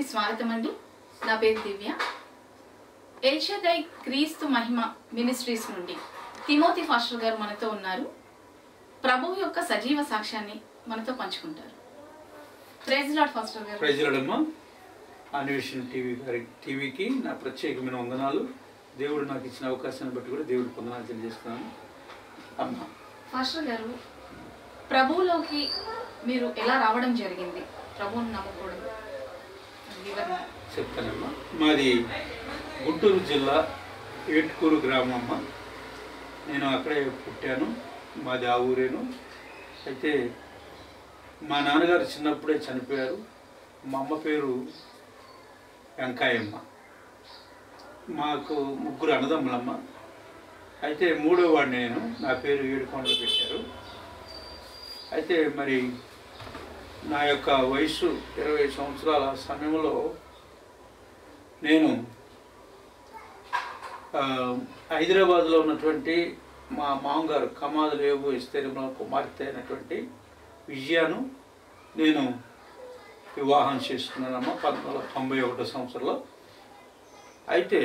ఛానల్కి స్వాగతం అండి. నా పేరు దివ్య. ఎల్ షదై క్రీస్తు మహిమ మినిస్ట్రీస్ నుండి తిమోతి ఫాస్టర్ గారు మనతో ఉన్నారు. ప్రభువు యొక్క సజీవ సాక్ష్యాన్ని మనతో పంచుకుంటారు. ప్రైజ్ లార్డ్ ఫాస్టర్ గారు. ప్రైజ్ లార్డ్ అమ్మా. అన్వేషణ టీవీకి నా ప్రత్యేకమైన వందనాలు. దేవుడు నాకు ఇచ్చిన అవకాశాన్ని బట్టి కూడా దేవుడికి వందనాలు తెలియజేస్తున్నాను అమ్మా. ఫాస్టర్ గారు, ప్రభువులోకి మీరు ఎలా రావడం జరిగింది? ప్రభువుని నమ్ముకోవడం చెప్తానమ్మా. మాది గుంటూరు జిల్లా ఏట్కూరు గ్రామం అమ్మ. నేను అక్కడే పుట్టాను. మాది ఆ ఊరేను. అయితే మా నాన్నగారు చిన్నప్పుడే చనిపోయారు. మా అమ్మ పేరు వెంకాయమ్మ. మాకు ముగ్గురు అన్నదమ్ములమ్మ. అయితే మూడో వాడిని నేను. నా పేరు ఏడుకొండలు పెట్టారు. అయితే మరి నా యొక్క వయసు 20 సంవత్సరాల సమయంలో నేను హైదరాబాద్లో ఉన్నటువంటి మా మామగారు కమాదులేవు ఇస్తేరిమ కుమార్తె అయినటువంటి విజయాను నేను వివాహం చేసుకున్నానమ్మా 1991 సంవత్సరంలో. అయితే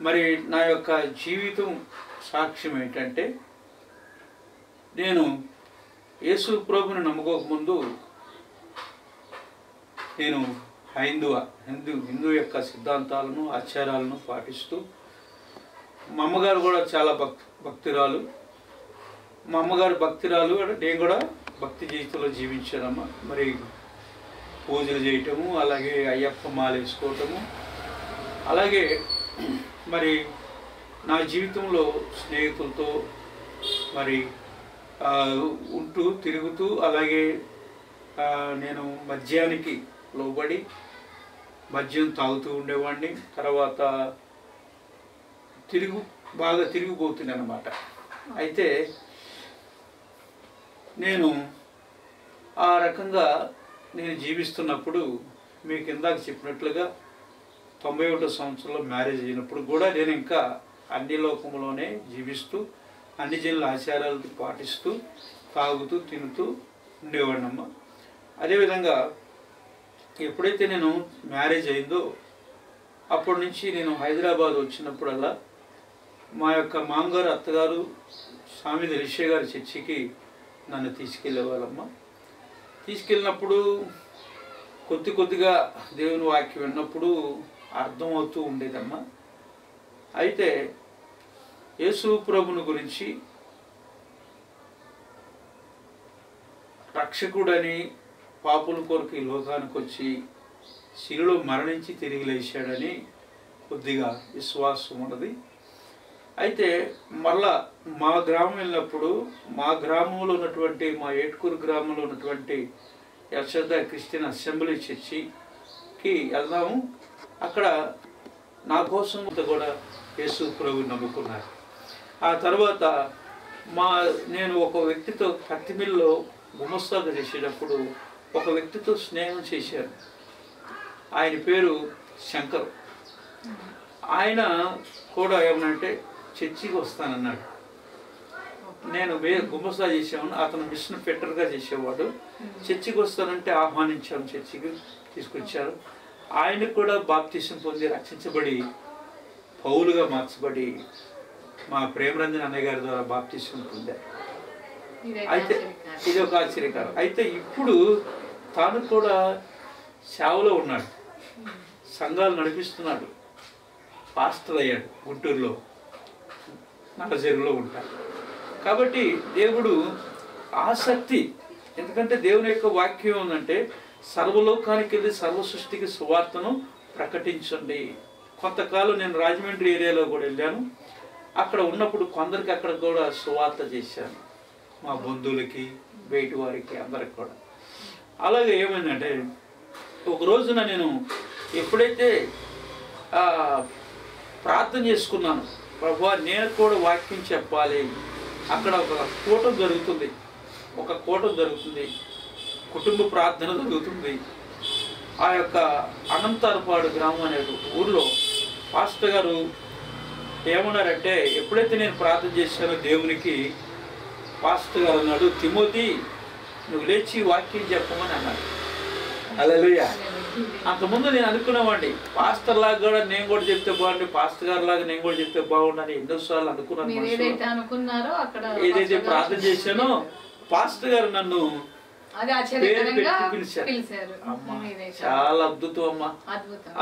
మరి నా యొక్క జీవితం సాక్ష్యం ఏంటంటే, నేను యేసు ప్రభుని నమ్ముకోకముందు నేను హిందూ యొక్క సిద్ధాంతాలను ఆచారాలను పాటిస్తూ, మా అమ్మగారు కూడా చాలా భక్తిరాలు. మా అమ్మగారు భక్తిరాలు, నేను కూడా భక్తి జీవితంలో జీవించానమ్మా. మరి పూజలు చేయటము, అలాగే అయ్యప్ప మాల వేసుకోవటము, అలాగే మరి నా జీవితంలో స్నేహితులతో మరి ఉంటూ తిరుగుతూ, అలాగే నేను మద్యానికి లోబడి మద్యం తాగుతూ ఉండేవాడిని. తర్వాత బాగా తిరిగిపోతున్నాను అన్నమాట. అయితే నేను ఆ రకంగా నేను జీవిస్తున్నప్పుడు మీకు ఇందాక చెప్పినట్లుగా 91 సంవత్సరంలో మ్యారేజ్ అయినప్పుడు కూడా నేను ఇంకా అన్ని లోకంలోనే జీవిస్తూ అన్ని జనుల ఆచారాలను పాటిస్తూ తాగుతూ తినుతూ ఉండేవాడినమ్మా. అదేవిధంగా ఎప్పుడైతే నేను మ్యారేజ్ అయిందో అప్పటి నుంచి నేను హైదరాబాద్ వచ్చినప్పుడల్లా మా యొక్క మామగారు అత్తగారు స్వామి రిషే గారి చర్చికి నన్ను తీసుకెళ్ళేవాళ్ళమ్మ. తీసుకెళ్ళినప్పుడు కొద్దిగా దేవుని వాక్యం విన్నప్పుడు అర్థమవుతూ ఉండేదమ్మా. అయితే యేసు ప్రభుని గురించి రక్షకుడని, పాపుల కొరకు ఈ లోకానికి వచ్చి శిలువలో మరణించి తిరిగి లేచాడని కొద్దిగా విశ్వాసం ఉన్నది. అయితే మళ్ళా మా గ్రామం వెళ్ళినప్పుడు మా గ్రామంలో ఉన్నటువంటి మా ఏట్కూరు గ్రామంలో ఉన్నటువంటి ఎల్ షదై క్రిస్టియన్ అసెంబ్లీ చర్చికి వెళ్దాము. అక్కడ నా కోసం కూడా యేసు ప్రభుని నమ్ముకున్నారు. ఆ తర్వాత నేను ఒక వ్యక్తితో కత్తిమిల్లో గుమస్తాగా చేసేటప్పుడు ఒక వ్యక్తితో స్నేహం చేశాను. ఆయన పేరు శంకర్. ఆయన కూడా ఏమనంటే చర్చికి వస్తానన్నాడు. నేను గుమస్తా చేసాను, అతను మిషన్ ఫిట్టర్గా చేసేవాడు. చర్చికి వస్తానంటే ఆహ్వానించాను, చర్చికి తీసుకొచ్చారు. ఆయనకు కూడా బాప్తిసం పొంది రక్షించబడి పౌలుగా మార్చబడి మా ప్రేమరంజన్ అన్నయ్య గారి ద్వారా బాప్తిసం పొందారు. అయితే ఇది ఒక ఆశ్చర్యకారం. అయితే ఇప్పుడు తాను కూడా సేవలో ఉన్నాడు, సంఘాలు నడిపిస్తున్నాడు, పాస్టర్ అయ్యాడు. గుంటూరులో నలజరులో ఉంటాడు. కాబట్టి దేవుడు ఆసక్తి, ఎందుకంటే దేవుని యొక్క వాక్యం ఉందంటే సర్వలోకానికి వెళ్ళి సర్వ సృష్టికి సువార్తను ప్రకటించండి. కొంతకాలం నేను రాజమండ్రి ఏరియాలో కూడా వెళ్ళాను. అక్కడ ఉన్నప్పుడు కొందరికి అక్కడ కూడా సువార్త చేశాను, మా బంధువులకి, బయటి వారికి, అందరికి కూడా. అలాగే ఏమైందంటే ఒక రోజున నేను ఎప్పుడైతే ప్రార్థన చేసుకున్నాను, ప్రభువా నేను కూడా వాక్యం చెప్పాలి. అక్కడ ఒక కూటం జరుగుతుంది, కుటుంబ ప్రార్థన జరుగుతుంది. ఆ యొక్క అనంతరపాడు గ్రామం అనే ఊర్లో పాస్టర్ గారు ఏమన్నారంటే, ఎప్పుడైతే నేను ప్రార్థన చేశానో దేవునికి, పాస్టర్ గారు అన్నాడు, తిమోతి నువ్వు లేచి వాక్యం చెప్పమని అన్నారు. హల్లెలూయా. అంతకుముందు నేను అనుకునేవాడిని పాస్టర్ లాగా కూడా నేను కూడా చెప్తే బాగుండి, పాస్టర్ గారి లాగా నేను కూడా చెప్తే బాగుండని ఎన్నోసార్లు అనుకున్నాను. ఏదైతే ప్రార్థన చేశానో పాస్టర్ గారు నన్ను పేరు పెట్టి పిలిచారు. అమ్మా చాలా అద్భుతం అమ్మా.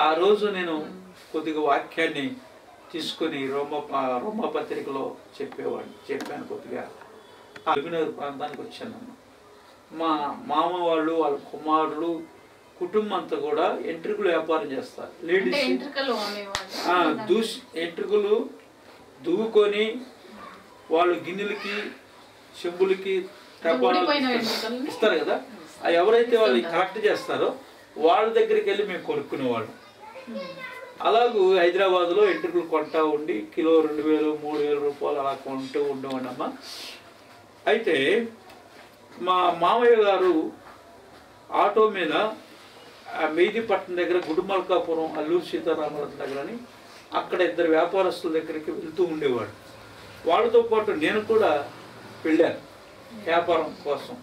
ఆ రోజు నేను కొద్దిగా వాక్యాన్ని తీసుకుని రోమా పత్రికలో చెప్పాను కొద్దిగా. అభినగర్ ప్రాంతానికి వచ్చానమ్మా. మా మామ వాళ్ళు, వాళ్ళ కుమారులు, కుటుంబం అంతా కూడా ఎంట్రుకలు వ్యాపారం చేస్తారు. లేడీస్ ఎంట్రుకలు దువ్వుకొని వాళ్ళు గిన్నెలకి, చెంబులకి ఇస్తారు కదా, అవి ఎవరైతే వాళ్ళు కలెక్ట్ చేస్తారో వాళ్ళ దగ్గరికి వెళ్ళి మేము కొనుక్కునేవాళ్ళం. అలాగూ హైదరాబాద్లో ఎంట్రుకలు కొంటా ఉండి కిలో 2000, 3000 రూపాయలు అలా కొంటూ ఉండేవాడమ్మా. అయితే మా మామయ్య గారు ఆటో మీద మెహదీపట్నం దగ్గర గుడిమల్కాపురం అల్లూరు సీతారామరాజు దగ్గరని అక్కడ 2 వ్యాపారస్తుల దగ్గరికి వెళ్తూ ఉండేవాడు. వాళ్ళతో పాటు నేను కూడా వెళ్ళాను వ్యాపారం కోసం.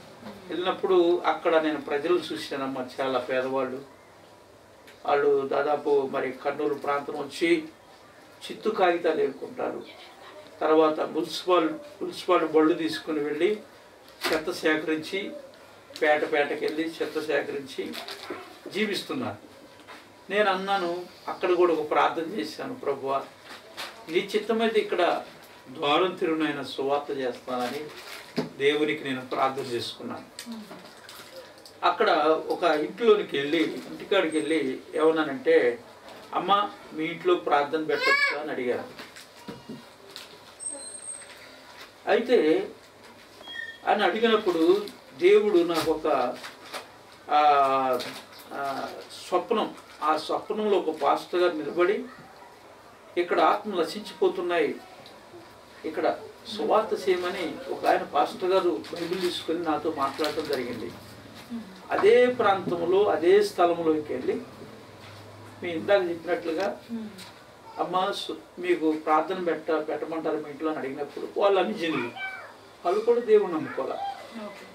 వెళ్ళినప్పుడు అక్కడ నేను ప్రజలు చూశానమ్మా. చాలా పేదవాళ్ళు, వాళ్ళు దాదాపు మరి కర్నూలు ప్రాంతం వచ్చి చిత్తు కాగితాలు ఏరుకుంటారు. తర్వాత మున్సిపాల్ బళ్ళు తీసుకుని వెళ్ళి చెత్త సేకరించి పేటకి వెళ్ళి చెత్త సేకరించి జీవిస్తున్నారు. నేను అన్నాను, అక్కడ కూడా ఒక ప్రార్థన చేశాను, ప్రభువా నీ చిత్తమైతే ఇక్కడ ద్వారం తిరునైన సువార్త చేస్తానని దేవునికి నేను ప్రార్థన చేసుకున్నాను. అక్కడ ఒక ఇంటికాడికి వెళ్ళి ఏమన్నానంటే, అమ్మ మీ ఇంట్లో ప్రార్థన పెట్టచ్చు అని అడిగాను. అయితే అని అడిగినప్పుడు దేవుడు నాకు ఒక స్వప్నం, ఆ స్వప్నంలో ఒక పాస్టర్ గారు నిలబడి, ఇక్కడ ఆత్మలు నశించిపోతున్నాయి, ఇక్కడ సువార్త చేయమని ఒక ఆయన పాస్టర్ గారు బైబిల్ తీసుకొని నాతో మాట్లాడటం జరిగింది. అదే ప్రాంతంలో అదే స్థలంలోకి వెళ్ళి మీ ఇందాక చెప్పినట్లుగా అమ్మ మీకు ప్రార్థన పెట్టమంటారు మీ ఇంట్లో అని అడిగినప్పుడు వాళ్ళు అన్ని జనులు, వాళ్ళు కూడా దేవుని నమ్ముకోవాలి.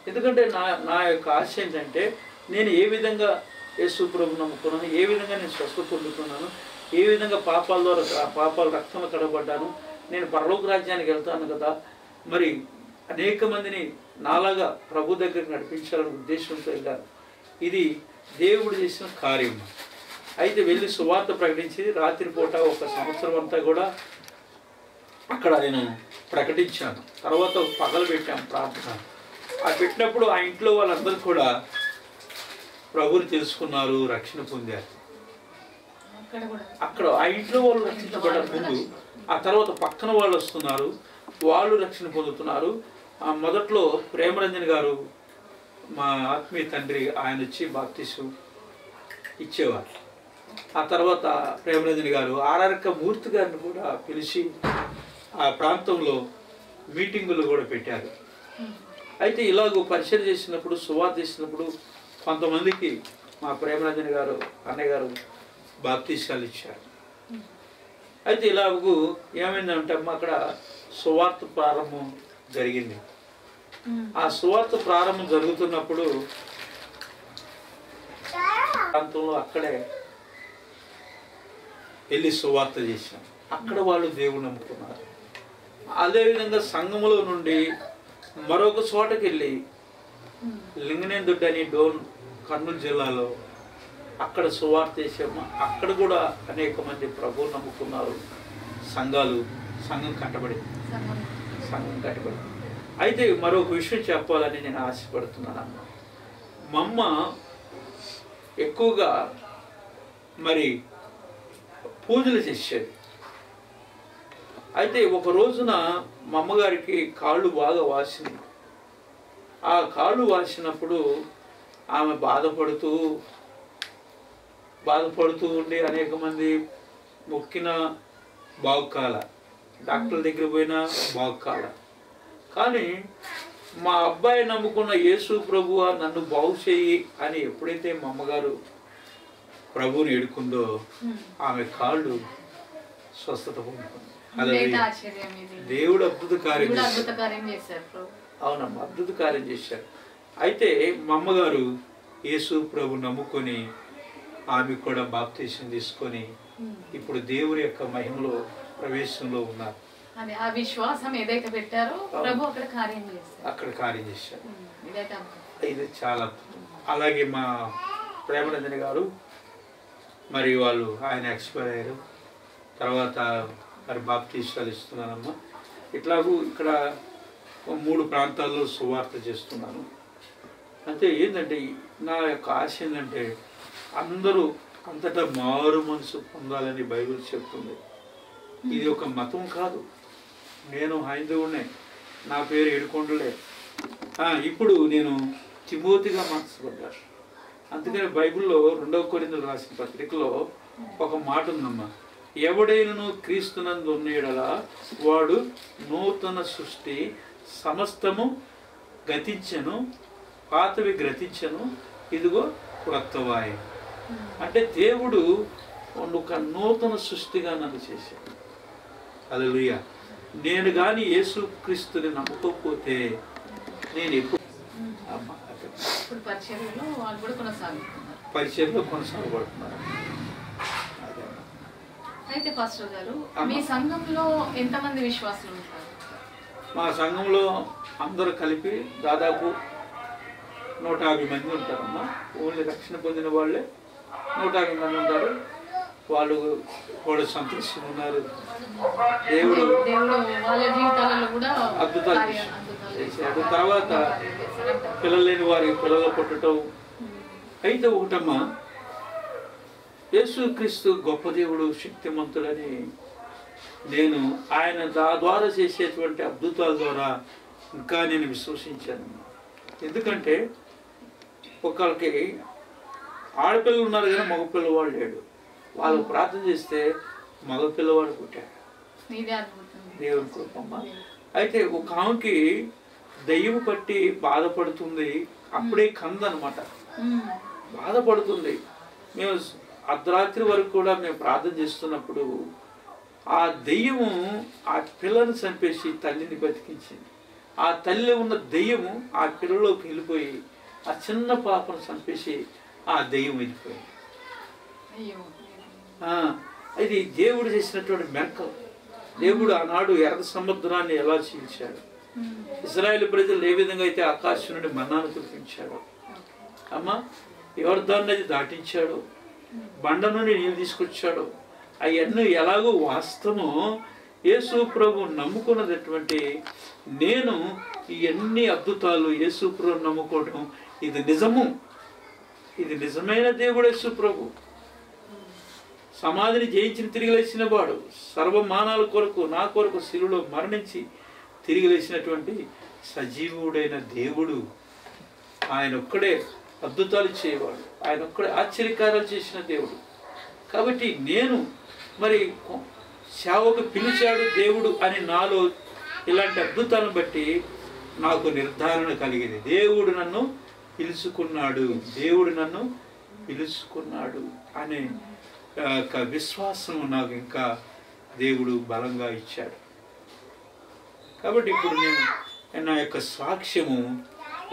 ఎందుకంటే నా యొక్క ఆశ ఏంటంటే, నేను ఏ విధంగా యేసు ప్రభువుని నమ్ముకున్నాను, ఏ విధంగా నేను స్వస్థత పొందుతున్నాను, ఏ విధంగా పాపాల రక్తంలో కడబడ్డాను, నేను పరలోక రాజ్యానికి వెళ్తాను కదా, మరి అనేక మందిని నాలాగా ప్రభు దగ్గరికి నడిపించాలనే ఉద్దేశంతో వెళ్ళాను. ఇది దేవుడు చేసిన కార్యం. అయితే వెళ్ళి సువార్త ప్రకటించి రాత్రిపూట 1 సంవత్సరం అంతా కూడా అక్కడ నేను ప్రకటించాను. తర్వాత పగలు పెట్టాను ప్రార్థన. అది పెట్టినప్పుడు ఆ ఇంట్లో వాళ్ళందరూ కూడా ప్రభువుని తెలుసుకున్నారు, రక్షణ పొందారు. అక్కడ ఆ ఇంట్లో వాళ్ళు రక్షించబడ్డారు ముందు, ఆ తర్వాత పక్కన వాళ్ళు వస్తున్నారు, వాళ్ళు రక్షణ పొందుతున్నారు. మొదట్లో ప్రేమరంజన్ గారు మా ఆత్మీయ తండ్రి, ఆయన వచ్చి బాప్తిసం ఇచ్చేవారు. ఆ తర్వాత ప్రేమరంజన్ గారు ఆర్ఆర్క మూర్తి గారిని కూడా పిలిచి ఆ ప్రాంతంలో మీటింగులు కూడా పెట్టారు. అయితే ఇలాగూ పరిచయం చేసినప్పుడు, సువార్త చేసినప్పుడు కొంతమందికి మా ప్రేమరంజన్ గారు అన్నయ్య గారు బాప్తిసాలు ఇచ్చారు. అయితే ఇలాగూ ఏమైందంటే అక్కడ సువార్త ప్రారంభం జరిగింది. ఆ సువార్త ప్రారంభం జరుగుతున్నప్పుడు ప్రాంతంలో అక్కడే వెళ్ళి సువార్త చేశాం. అక్కడ వాళ్ళు దేవుని నమ్ముకున్నారు. అదేవిధంగా సంఘములో నుండి మరొక చోటకి వెళ్ళి లింగనేందుడ్డి అని కర్నూలు జిల్లాలో అక్కడ సువార్త చేసాము. అక్కడ కూడా అనేక మంది ప్రభువు నమ్ముకున్నారు. సంఘం కట్టబడింది. అయితే మరొక విషయం చెప్పాలని నేను ఆశపడుతున్నాను. మా అమ్మ ఎక్కువగా మరి పూజలు చేసేది. అయితే ఒక రోజున మా అమ్మగారికి కాళ్ళు బాగా వాసినాయి. ఆ కాళ్ళు వాసినప్పుడు ఆమె బాధపడుతూ ఉండి అనేక మంది మొక్కిన బాగుకాల, డాక్టర్ల దగ్గర పోయినా బాగుకాల. కానీ మా అబ్బాయి నమ్ముకున్న యేసు ప్రభువా నన్ను బాగు చేయి అని ఎప్పుడైతే మా అమ్మగారు ప్రభువుని ఎడుకుందో ఆమె కాళ్ళు స్వస్థత పొందుకుంది. దేవుడు అద్భుత కార్యం చేశారు. అవునమ్మా, అద్భుత కార్యం చేశారు. అయితే మా అమ్మగారు యేసు ప్రభు నమ్ముకొని ఆమె కూడా బాప్తీసం తీసుకొని ఇప్పుడు దేవుని యొక్క మహిమలో ప్రవేశంలో ఉన్నారు. అదే ఆ విశ్వాసం ఏదైతే పెట్టారో ప్రభు అక్కడ కార్యం చేశారు. ఇది చాలా. అలాగే మా ప్రేమనందిని గారు మరి వాళ్ళు ఆయన ఎక్స్పైర్ అయ్యారు. తర్వాత మరి బాప్తీసాలు ఇస్తున్నానమ్మా. ఇట్లాగూ ఇక్కడ 3 ప్రాంతాల్లో సువార్త చేస్తున్నాను. అంటే ఏంటంటే నా యొక్క ఆశ ఏంటంటే అందరూ అంతటా మారు మనసు పొందాలని బైబిల్ చెప్తుంది. ఇది ఒక మతం కాదు. నేను హైందవునే, నా పేరు ఏడుకొండలే. ఇప్పుడు నేను తిమోతిగా మార్చబడ్డాను. అందుకని బైబిల్లో 2వ కొరింథీయులకు రాసిన పత్రికలో ఒక మాట ఉందమ్మా, ఎవడైనను క్రీస్తునందు ఉన్నయెడల వాడు నూతన సృష్టి, సమస్తము గతించెను, పాతవి గ్రతించెను, ఇదిగో క్రొత్తవాయె. అంటే దేవుడు ఒక నూతన సృష్టిగా నన్ను చేశాడు. హల్లెలూయా. నేను కానీ యేసుక్రీస్తుని నమ్మకపోతే నేను ఎప్పుడు పరిచయంలో కొనసాగబడుతున్నారు. అయితే పాస్టర్ గారు, మీ సంఘంలో ఎంతమంది విశ్వాసులు ఉంటారు? మా సంఘంలో అందరూ కలిపి దాదాపు 150 మంది ఉంటారమ్మా. ఓన్లీ రక్షణ పొందిన వాళ్ళే 150 మంది ఉంటారు. వాళ్ళు కూడా సంతోషంగా ఉన్నారు. దేవుడు వాళ్ళ జీవితాలలో కూడా అద్భుతాలు చేశాడు. తర్వాత పిల్లలు లేని వారికి పిల్లలు పుట్టడం. అయితే ఒకటమ్మా, యేసుక్రీస్తు గొప్ప దేవుడు, శక్తిమంతుడని నేను ఆయన ద్వారా చేసేటువంటి అద్భుతాల ద్వారా ఇంకా నేను విశ్వసించాను. ఎందుకంటే ఒకరికి ఆడపిల్లలు ఉన్నారు కానీ మగపిల్లవాడు లేడు. వాళ్ళు ప్రార్థన చేస్తే మగపిల్లవాడు పుట్టాడు. దేవుని కృపమ్మ. అయితే ఒక ఆమెకి దయ్యం పట్టి బాధపడుతుంది. అప్పుడే కందనమాట, బాధపడుతుంది. మేము అర్ధరాత్రి వరకు కూడా మేము ప్రార్థన చేస్తున్నప్పుడు ఆ దెయ్యము ఆ పిల్లను చంపేసి తల్లిని బతికించింది. ఆ తల్లి ఉన్న దెయ్యము ఆ పిల్లలోకి వెళ్ళిపోయి ఆ చిన్న పాపను చంపేసి ఆ దెయ్యం వెళ్ళిపోయింది. ఇది దేవుడు చేసినటువంటి మెరకలు. దేవుడు ఆనాడు ఎర్ర సముద్రాన్ని ఎలా చీల్చాడు, ఇశ్రాయేలు ప్రజలు ఏ విధంగా అయితే ఆకాశం నుండి మన్నాను కురిపించాడు, అమ్మా యోర్దాను నది దాటించాడు, బండ నుండి నీళ్ళు తీసుకొచ్చాడు, అవన్నీ ఎలాగో వాస్తవమో యేసు ప్రభు నమ్ముకున్నటువంటి నేను ఇవన్నీ అద్భుతాలు యేసు ప్రభు నమ్ముకోవడం ఇది నిజము. ఇది నిజమైన దేవుడు యేసు ప్రభు. సమాధిని జయించి తిరిగి లేచిన వాడు, సర్వమానాల కొరకు నా కొరకు శిలువలో మరణించి తిరిగి లేచినటువంటి సజీవుడైన దేవుడు. ఆయన ఒక్కడే అద్భుతాలు చేయవాడు, ఆయన ఒక్కడే ఆశ్చర్యకారాలు చేసిన దేవుడు. కాబట్టి నేను మరి సేవకు పిలిచాడు దేవుడు అని నాలో ఇలాంటి అద్భుతాలను బట్టి నాకు నిర్ధారణ కలిగింది. దేవుడు నన్ను పిలుచుకున్నాడు, దేవుడు నన్ను పిలుచుకున్నాడు అనే విశ్వాసం నాకు ఇంకా దేవుడు బలంగా ఇచ్చాడు. కాబట్టి ఇప్పుడు నేను నా యొక్క సాక్ష్యము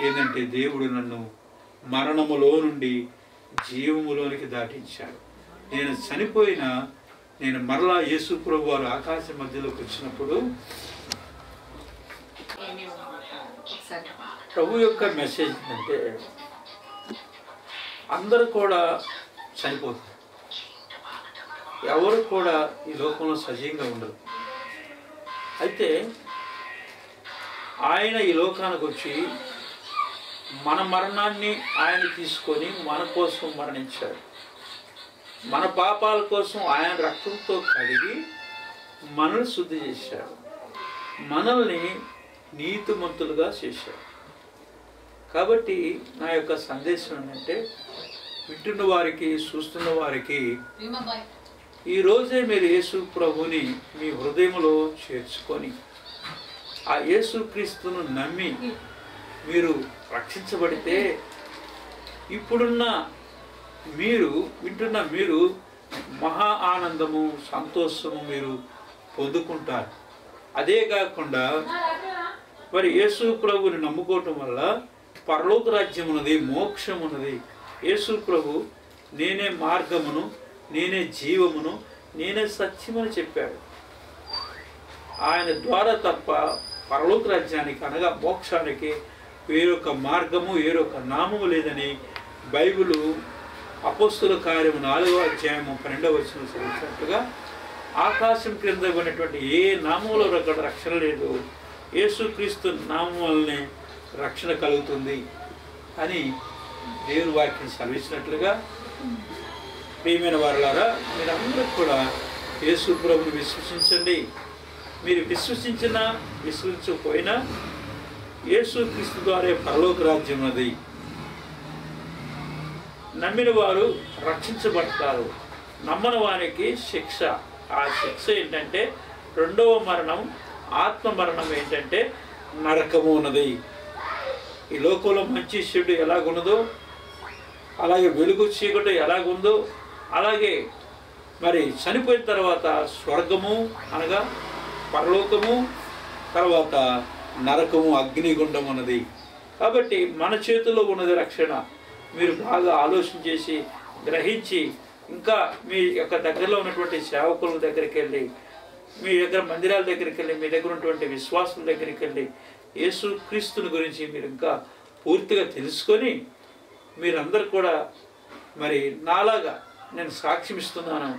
ఏంటంటే దేవుడు నన్ను మరణములో నుండి జీవములోనికి దాటించాడు. నేను చనిపోయినా నేను మరలా యేసు ప్రభు వారు ఆకాశ మధ్యలోకి వచ్చినప్పుడు ప్రభు యొక్క మెసేజ్ అంటే అందరూ కూడా చనిపోతారు, ఎవరు కూడా ఈ లోకంలో సజీవంగా ఉండరు. అయితే ఆయన ఈ లోకానికి వచ్చి మన మరణాన్ని ఆయన తీసుకొని మన కోసం మరణించాడు. మన పాపాల కోసం ఆయన రక్తంతో కడిగి మనల్ని శుద్ధి చేశాడు, మనల్ని నీతిమంతులుగా చేశాడు. కాబట్టి నా యొక్క సందేశం ఏంటంటే వింటున్న వారికి, చూస్తున్న వారికి ఈరోజే మీరు యేసు ప్రభుని మీ హృదయంలో చేర్చుకొని ఆ యేసుక్రీస్తును నమ్మి మీరు రక్షించబడితే ఇప్పుడున్న మీరు వింటున్న మీరు మహా ఆనందము, సంతోషము మీరు పొందుకుంటారు. అదే కాకుండా మరి యేసు ప్రభుని నమ్ముకోవటం వల్ల పరలోక రాజ్యం ఉన్నది, మోక్షం ఉన్నది, యేసు ప్రభు నేనే మార్గమును, నేనే జీవమును, నేనే సత్యమని చెప్పాడు. ఆయన ద్వారా తప్ప పరలోక రాజ్యానికి అనగా మోక్షానికి వేరొక మార్గము, వేరొక నామము లేదని బైబిలు అపోస్తుల కార్యము 4వ అధ్యాయము 12వ వచనం చదివినట్లుగా ఆకాశం క్రింద ఉన్నటువంటి ఏ నామంలో రక్షణ లేదు, యేసుక్రీస్తు నామం వల్లనే రక్షణ కలుగుతుంది అని దేవుని వాక్యం సెలవించినట్లుగా ప్రియమైన వారులారా, మీరందరూ కూడా యేసు ప్రభువుని విశ్వసించండి. మీరు విశ్వసించినా విశ్వసించకపోయినా యేసుక్రీస్తు ద్వారా పరలోక రాజ్యం అది. నమ్మిన వారు రక్షించబడతారు, నమ్మని వారికి శిక్ష. ఆ శిక్ష ఏంటంటే రెండవ మరణం, ఆత్మ మరణం ఏంటంటే నరకము ఉన్నది. ఈ లోకంలో మంచి చెడు ఎలాగున్నదో, అలాగే వెలుగు చీకటి ఎలాగుందో, అలాగే మరి చనిపోయిన తర్వాత స్వర్గము అనగా పరలోకము, తర్వాత నరకము అగ్నిగుండం ఉన్నది. కాబట్టి మన చేతుల్లో ఉన్నది రక్షణ. మీరు బాగా ఆలోచన చేసి గ్రహించి ఇంకా మీ యొక్క దగ్గరలో ఉన్నటువంటి సేవకుల దగ్గరికి వెళ్ళి, మీ దగ్గర మందిరాల దగ్గరికి వెళ్ళి, మీ దగ్గర ఉన్నటువంటి విశ్వాసుల దగ్గరికి వెళ్ళి యేసుక్రీస్తుని గురించి మీరు ఇంకా పూర్తిగా తెలుసుకొని మీరందరూ కూడా మరి నాలాగా నేను సాక్ష్యం ఇస్తున్నాను,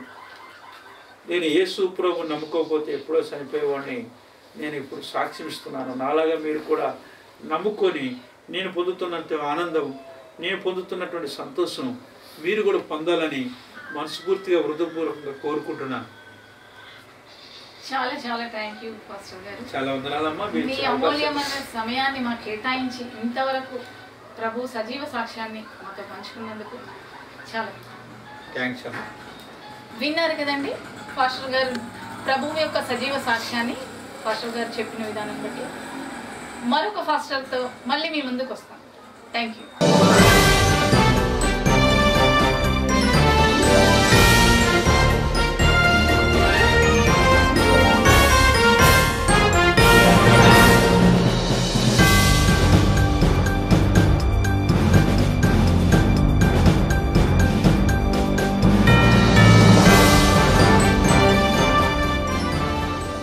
నేను యేసు ప్రభువుని నమ్ముకోకపోతే ఎప్పుడో చనిపోయేవాడిని, నేను ఇప్పుడు సాక్ష్యం ఇస్తున్నాను. నాలాగా మీరు కూడా నమ్ముకొని నేను పొందుతున్నంత ఆనందం, నేను పొందుతున్నటువంటి సంతోషం మీరు కూడా పొందాలని మనస్ఫూర్తిగా హృదయపూర్వకంగా కోరుకుంటున్నాను. చాలా చాలా థ్యాంక్ యూ పాస్టర్ గారు. చాలా వందనాలమ్మా. మీ అమూల్యమైన సమయాన్ని మాకు కేటాయించి ఇంతవరకు ప్రభు సజీవ సాక్ష్యాన్ని మాతో పంచుకున్నందుకు చాలా థ్యాంక్స్ అమ్మా. విన్నారు కదండి పాస్టర్ గారు ప్రభువు యొక్క సజీవ సాక్ష్యాన్ని పాస్టర్ గారు చెప్పిన విధానం బట్టి. మరొక పాస్టర్తో మళ్ళీ మీ ముందుకు వస్తాం. Thank you.